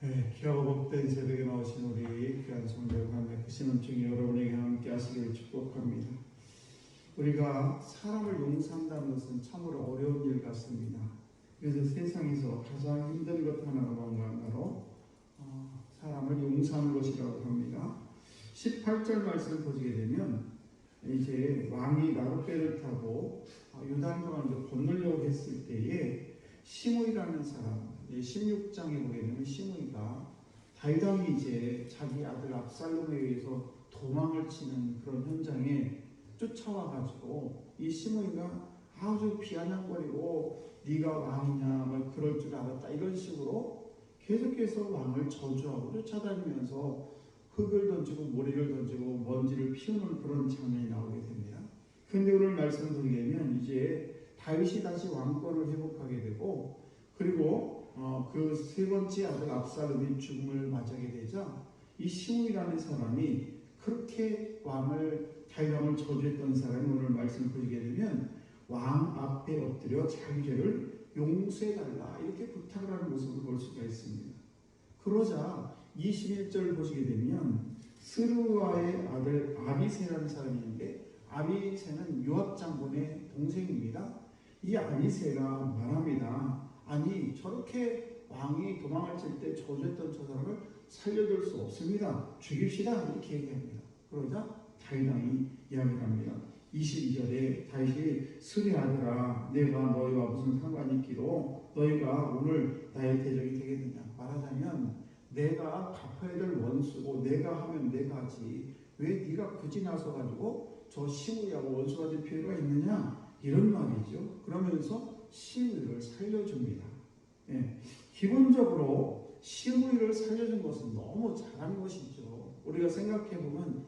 네, 귀하고 복된 새벽에 나오신 우리 귀한 성도 하나님의 크신 은총이 여러분에게 함께 하시기를 축복합니다. 우리가 사람을 용서한다는 것은 참으로 어려운 일 같습니다. 그래서 세상에서 가장 힘든 것 하나가 뭔가 바로 사람을 용서하는 것이라고 합니다. 18절 말씀을 보시게 되면 이제 왕이 나룻배를 타고 요단강을 건너려고 했을 때에 시므이라는 사람, 16장에 보게 되면 시므이가 다윗왕이 이제 자기 아들 압살롬에 의해서 도망을 치는 그런 현장에 쫓아와가지고 이 시므이가 아주 비아냥거리고 네가 왕이냐 막 그럴 줄 알았다 이런 식으로 계속해서 왕을 저주하고 쫓아다니면서 흙을 던지고 모래를 던지고 먼지를 피우는 그런 장면이 나오게 됩니다. 근데 오늘 말씀을 보게 되면 이제 다윗이 다시 왕권을 회복하게 되고 그리고 그 세 번째 아들 압살롬이 죽음을 맞이하게 되자 이 시므이라는 사람이 그렇게 다윗왕을 저주했던 사람이 오늘 말씀을 보시게 되면 왕 앞에 엎드려 자기 죄를 용서해달라 이렇게 부탁을 하는 모습을 볼 수가 있습니다. 그러자 21절 보시게 되면 스루아의 아들 아비새라는 사람이 있는데 아비새는 요압 장군의 동생입니다. 이 아비새가 말합니다. 아니 저렇게 왕이 도망을 칠 때 저주했던 저 사람을 살려둘 수 없습니다. 죽입시다 이렇게 얘기합니다. 그러자 다윗왕이 이야기를 합니다. 22절에 다윗이 스루의 아들아 내가 너희와 무슨 상관이 있기로 너희가 오늘 나의 대적이 되겠느냐. 말하자면 내가 갚아야 될 원수고 내가 하면 내가 하지 왜 네가 굳이 나서가지고 저 시므이하고 원수가 될 필요가 있느냐 이런 말이죠. 그러면서 시므이를 살려줍니다. 예. 기본적으로 시므이를 살려준 것은 너무 잘한 것이죠. 우리가 생각해보면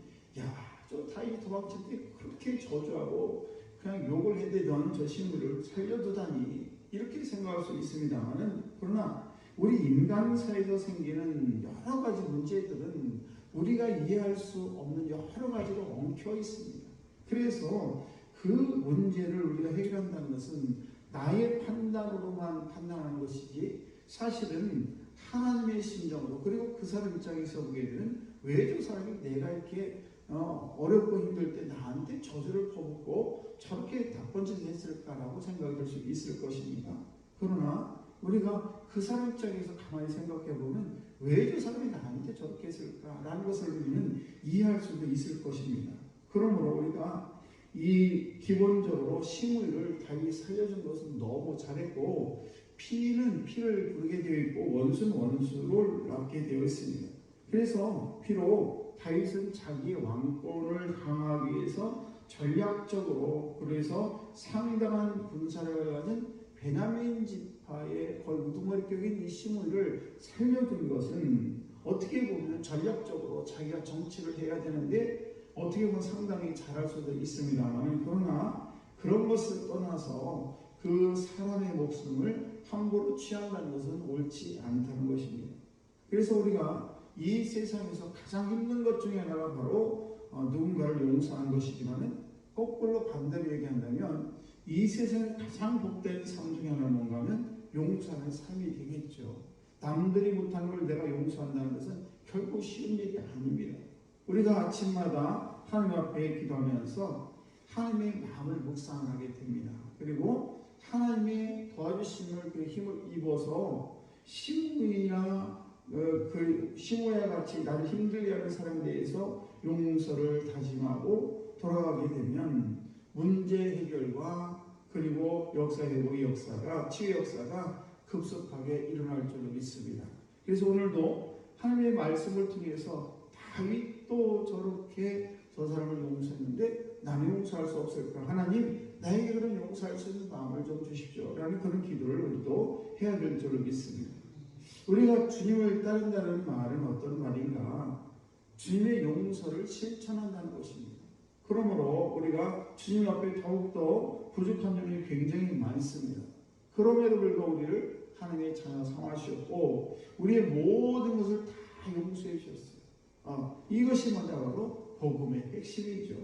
저 다윗이 도망칠 때 그렇게 저주하고 그냥 욕을 해대던 저 시므이를 살려두다니 이렇게 생각할 수 있습니다만은 그러나 우리 인간사에서 생기는 여러 가지 문제들은 우리가 이해할 수 없는 여러 가지로 엉켜 있습니다. 그래서 그 문제를 우리가 해결한다는 것은 나의 판단으로만 판단하는 것이지 사실은 하나님의 심정으로 그리고 그 사람 입장에서 보게 되는 왜 저 사람이 내가 이렇게 어렵고 힘들 때 나한테 저주를 퍼붓고 저렇게 나쁜 짓을 했을까라고 생각이 들 수 있을 것입니다. 그러나 우리가 그 사람 입장에서 가만히 생각해 보면 왜 저 사람이 나한테 저렇게 했을까라는 것을 우리는 이해할 수도 있을 것입니다. 그러므로 우리가 이 기본적으로 시므이를 다윗이 살려준 것은 너무 잘했고 피는 피를 부르게 되어 있고 원수는 원수를 낳게 되어 있습니다. 그래서 비록 다윗은 자기의 왕권을 강화하기 위해서 전략적으로 그래서 상당한 군사력을 가진 베냐민 지파의 거의 우두머리격인 이 시므이를 살려둔 것은 어떻게 보면 전략적으로 자기가 정치를 해야 되는데 어떻게 보면 상당히 잘할 수도 있습니다만 그러나 그런 것을 떠나서 그 사람의 목숨을 함부로 취한다는 것은 옳지 않다는 것입니다. 그래서 우리가 이 세상에서 가장 힘든 것 중에 하나가 바로 누군가를 용서하는 것이지만 거꾸로 반대로 얘기한다면 이 세상에 가장 복된 삶 중에 하나는 뭔가 하면 용서하는 삶이 되겠죠. 남들이 못한 걸 내가 용서한다는 것은 결코 쉬운 일이 아닙니다. 우리가 아침마다 하나님 앞에 기도하면서 하나님의 마음을 묵상하게 됩니다. 그리고 하나님의 도와주심을 그 힘을 입어서 시므이와 시므이와 같이 나를 힘들게 하는 사람에 대해서 용서를 다짐하고 돌아가게 되면 문제 해결과 그리고 역사 회복의 역사가 치유 역사가 급속하게 일어날 줄로 믿습니다. 그래서 오늘도 하나님의 말씀을 통해서 다윗도 저렇게 저 사람을 용서했는데 나는 용서할 수 없을까? 하나님 나에게 그런 용서할 수 있는 마음을 좀 주십시오 라는 그런 기도를 우리도 해야 될 줄로 믿습니다. 우리가 주님을 따른다는 말은 어떤 말인가? 주님의 용서를 실천한다는 것입니다. 그러므로 우리가 주님 앞에 더욱더 부족한 점이 굉장히 많습니다. 그럼에도 불구하고 우리를 하나님의 자녀 삼으셨고 우리의 모든 것을 다 용서해 주셨어요. 이것이 먼저 바로 복음의 핵심이죠.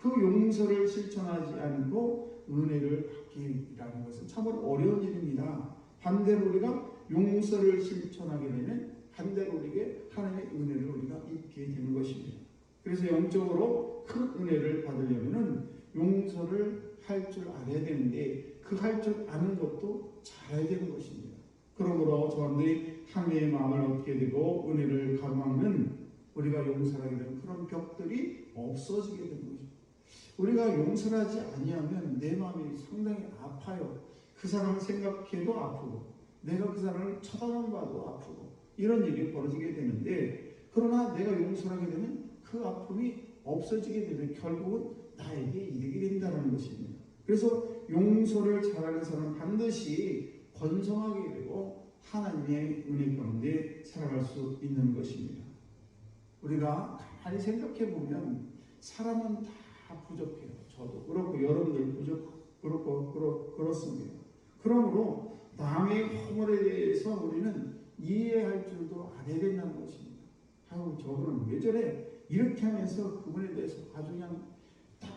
그 용서를 실천하지 않고 은혜를 받기라는 것은 참으로 어려운 일입니다. 반대로 우리가 용서를 실천하게 되면 반대로 우리에게 하나님의 은혜를 우리가 입게 되는 것입니다. 그래서 영적으로 큰 은혜를 받으려면은 용서를 할 줄 알아야 되는데 그 할 줄 아는 것도 잘해야 되는 것입니다. 그러므로 저들이 하나님의 마음을 얻게 되고 은혜를 감하면 우리가 용서하게 되는 그런 벽들이 없어지게 되는 것입니다. 우리가 용서를 하지 아니하면 내 마음이 상당히 아파요. 그 사람을 생각해도 아프고 내가 그 사람을 쳐다만 봐도 아프고 이런 일이 벌어지게 되는데, 그러나 내가 용서를 하게 되면 그 아픔이 없어지게 되면 결국은 나에게 이득이 된다는 것입니다. 그래서 용서를 잘하는 사람은 반드시 번성하게 되고 하나님의 은혜 가운데 살아갈 수 있는 것입니다. 우리가 가만히 생각해 보면 사람은 다 부족해요. 저도 그렇고 여러분들 그렇습니다. 그러므로 남의 허물에 대해서 우리는 이해할 줄도 알아야 된다는 것입니다. 아유, 저분은 왜 저래? 이렇게 하면서 그분에 대해서 아주 그냥 딱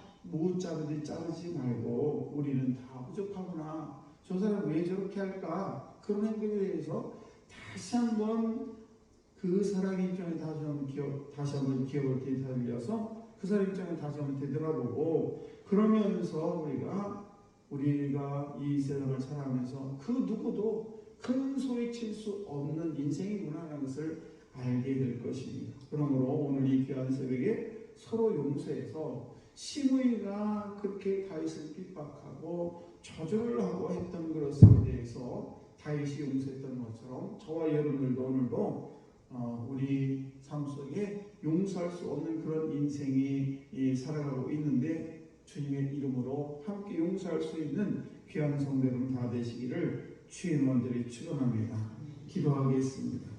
자르지 말고 우리는 다 부족하구나. 저 사람 왜 저렇게 할까? 그런 행동에 대해서 다시 한번 그 사람 입장에 다시 한번 기억을 되살려서 그 사람 입장에 다시 한번 되돌아보고, 그러면서 우리가 이 세상을 살아가면서 그 누구도 큰 소리 칠 수 없는 인생이구나 하는 것을 알게 될 것입니다. 그러므로 오늘 이 귀한 새벽에 서로 용서해서 시므이가 그렇게 다윗을 핍박하고 저주를 하고 했던 것에 대해서 다윗이 용서했던 것처럼 저와 여러분들도 오늘도 우리 삶 속에 용서할 수 없는 그런 인생이 살아가고 있는데, 주님의 이름으로 함께 용서할 수 있는 귀한 성도 여러분 다 되시기를 주의 이름으로 축원합니다. 기도하겠습니다.